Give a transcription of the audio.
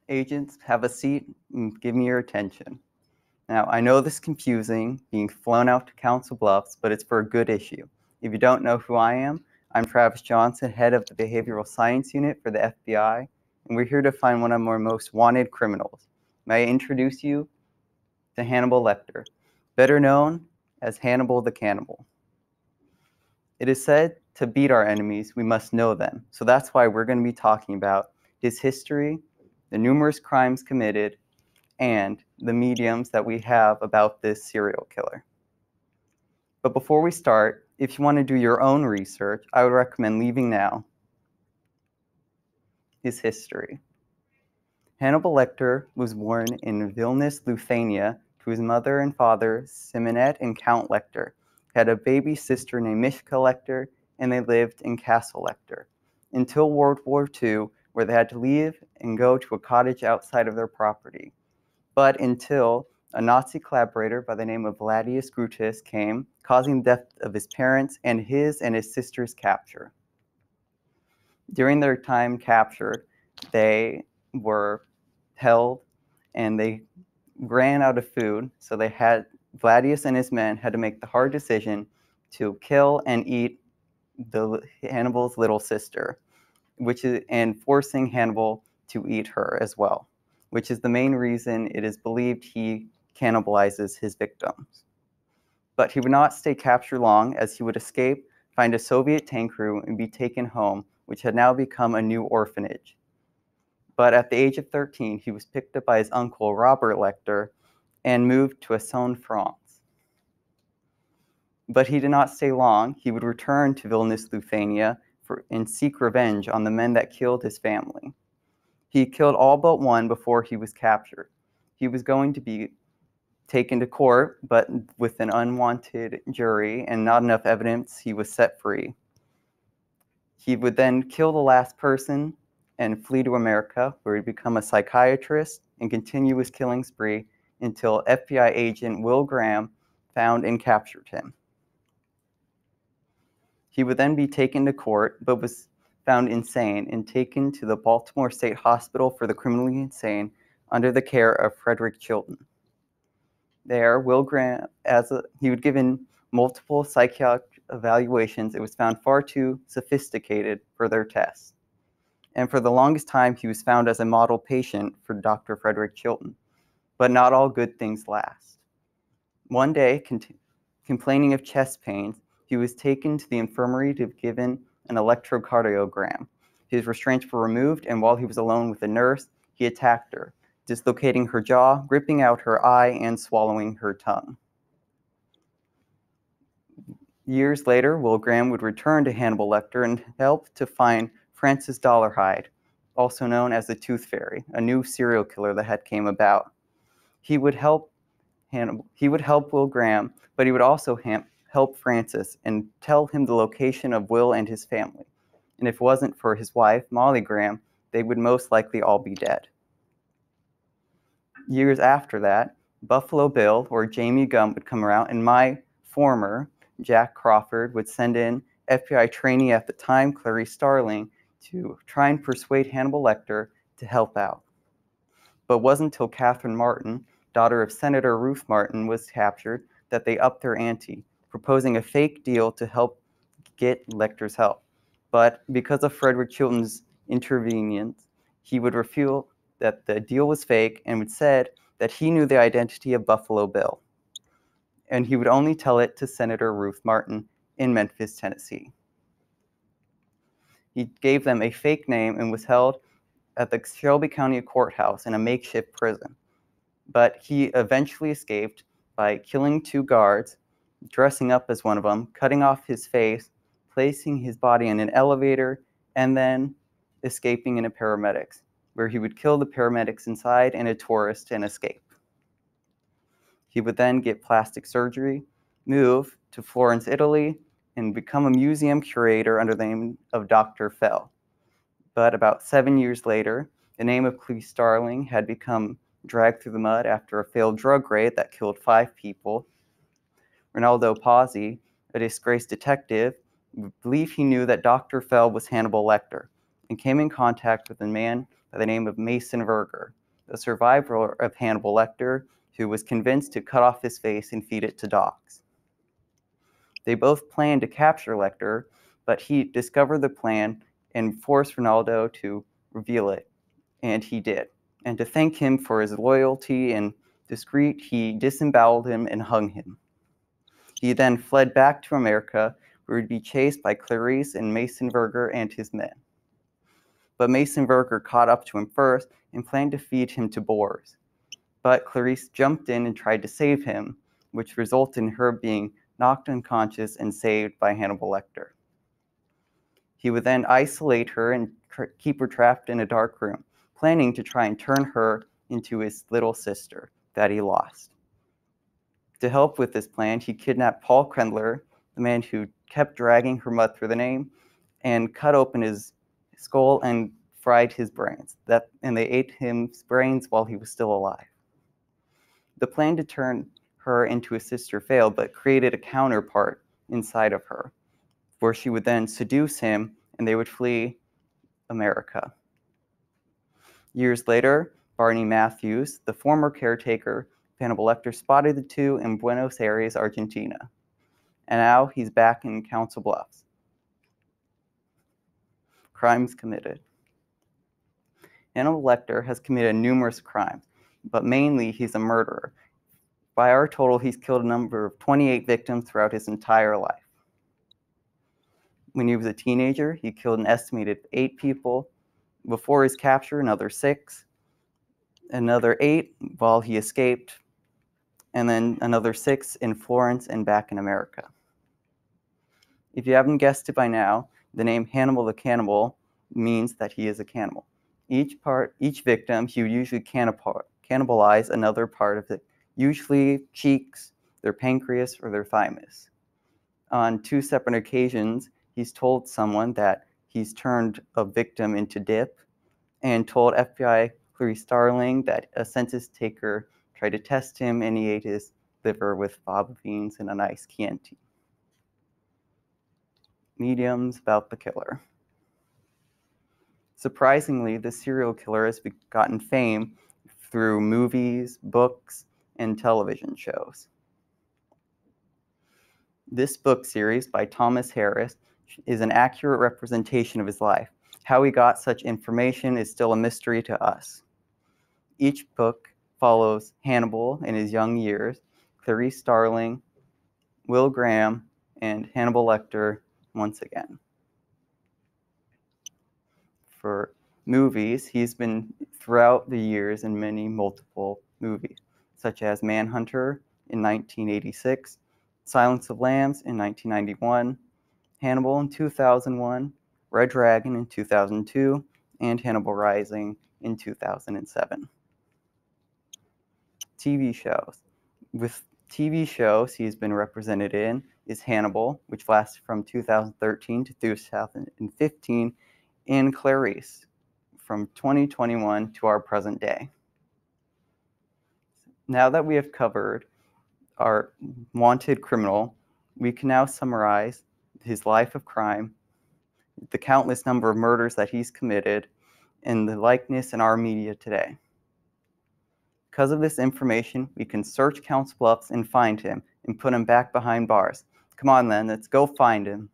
Agents, have a seat and give me your attention. Now, I know this is confusing, being flown out to Council Bluffs, but it's for a good issue. If you don't know who I am, I'm Travis Johnson, head of the Behavioral Science Unit for the FBI, and we're here to find one of our most wanted criminals. May I introduce you to Hannibal Lecter, better known as Hannibal the Cannibal. It is said to beat our enemies, we must know them. So that's why we're going to be talking about his history, the numerous crimes committed, and the mediums that we have about this serial killer. But before we start, if you want to do your own research, I would recommend leaving now. His history. Hannibal Lecter was born in Vilnius, Lithuania, to his mother and father, Simonette and Count Lecter. He had a baby sister named Mishka Lecter, and they lived in Castle Lecter until World War II, where they had to leave and go to a cottage outside of their property. But until a Nazi collaborator by the name of Vladius Grutus came, causing the death of his parents and his sister's capture. During their time captured, they were held and they ran out of food, so Vladius and his men had to make the hard decision to kill and eat Hannibal's little sister, and forcing Hannibal to eat her as well, which is the main reason it is believed he cannibalizes his victims. But he would not stay captured long, as he would escape, find a Soviet tank crew, and be taken home, which had now become a new orphanage. But at the age of 13, he was picked up by his uncle, Robert Lecter, and moved to Essonne, France. But he did not stay long. He would return to Vilnius, Lithuania, and seek revenge on the men that killed his family. He killed all but one before he was captured. He was going to be taken to court, but with an unwanted jury and not enough evidence, he was set free. He would then kill the last person and flee to America, where he'd become a psychiatrist and continue his killing spree until FBI agent Will Graham found and captured him. He would then be taken to court, but was found insane and taken to the Baltimore State Hospital for the Criminally Insane under the care of Frederick Hilton. There, Will Graham, he was given multiple psychiatric evaluations. It was found far too sophisticated for their tests. And for the longest time, he was found as a model patient for Dr. Frederick Hilton. But not all good things last. One day, complaining of chest pains, he was taken to the infirmary to be given an electrocardiogram. His restraints were removed, and while he was alone with the nurse, he attacked her, dislocating her jaw, ripping out her eye, and swallowing her tongue. Years later, Will Graham would return to Hannibal Lecter and help to find Francis Dollarhide, also known as the Tooth Fairy, a new serial killer that had came about. He would help Will Graham, but he would also help Francis and tell him the location of Will and his family. And if it wasn't for his wife, Molly Graham, they would most likely all be dead. Years after that, Buffalo Bill or Jamie Gump would come around, and my former, Jack Crawford, would send in FBI trainee at the time, Clarice Starling, to try and persuade Hannibal Lecter to help out. But it wasn't until Catherine Martin, daughter of Senator Ruth Martin, was captured that they upped their ante, proposing a fake deal to help get Lecter's help. But because of Frederick Hilton's intervenience, he would reveal that the deal was fake and would said that he knew the identity of Buffalo Bill. And he would only tell it to Senator Ruth Martin in Memphis, Tennessee. He gave them a fake name and was held at the Shelby County Courthouse in a makeshift prison. But he eventually escaped by killing 2 guards, dressing up as one of them, cutting off his face, placing his body in an elevator, and then escaping in a paramedics, where he would kill the paramedics inside and a tourist and escape. He would then get plastic surgery, move to Florence, Italy, and become a museum curator under the name of Dr. Fell. But about 7 years later, the name of Clarice Starling had become dragged through the mud after a failed drug raid that killed 5 people. Ronaldo Pozzi, a disgraced detective, believed he knew that Dr. Fell was Hannibal Lecter and came in contact with a man by the name of Masonberger, a survivor of Hannibal Lector, who was convinced to cut off his face and feed it to dogs. They both planned to capture Lector, but he discovered the plan and forced Ronaldo to reveal it, and he did. And to thank him for his loyalty and discreet, he disemboweled him and hung him. He then fled back to America, where he'd be chased by Clarice and Masonberger and his men. But Masonberger caught up to him first and planned to feed him to boars. But Clarice jumped in and tried to save him, which resulted in her being knocked unconscious and saved by Hannibal Lector. He would then isolate her and keep her trapped in a dark room, planning to try and turn her into his little sister that he lost. To help with this plan, he kidnapped Paul Krendler, the man who kept dragging her mud through the name, and cut open his skull and fried his brains. And they ate his brains while he was still alive. The plan to turn her into his sister failed, but created a counterpart inside of her, where she would then seduce him and they would flee America. Years later, Barney Matthews, the former caretaker of Hannibal Lector, spotted the two in Buenos Aires, Argentina. And now he's back in Council Bluffs. Crimes committed. Hannibal Lector has committed numerous crimes, but mainly he's a murderer. By our total, he's killed a number of 28 victims throughout his entire life. When he was a teenager, he killed an estimated 8 people. Before his capture, another 6, another 8 while he escaped, and then another 6 in Florence and back in America. If you haven't guessed it by now, the name Hannibal the Cannibal means that he is a cannibal. Each victim, he would usually cannibalize another part of it, usually cheeks, their pancreas, or their thymus. On 2 separate occasions, he's told someone that he's turned a victim into dip, and told FBI Clarice Starling that a census taker tried to test him and he ate his liver with fava beans and a nice Chianti. Mediums about the killer. Surprisingly, the serial killer has gotten fame through movies, books, and television shows. This book series by Thomas Harris is an accurate representation of his life. How he got such information is still a mystery to us. Each book follows Hannibal in his young years, Clarice Starling, Will Graham, and Hannibal Lecter once again. For movies, he's been throughout the years in many multiple movies, such as Manhunter in 1986, Silence of Lambs in 1991, Hannibal in 2001, Red Dragon in 2002, and Hannibal Rising in 2007. TV shows. With TV shows he's been represented in is Hannibal, which lasted from 2013 to 2015, and Clarice from 2021 to our present day. Now that we have covered our wanted criminal, we can now summarize his life of crime, the countless number of murders that he's committed, and the likeness in our media today. Because of this information, we can search Council Bluffs and find him and put him back behind bars. Come on then, let's go find him.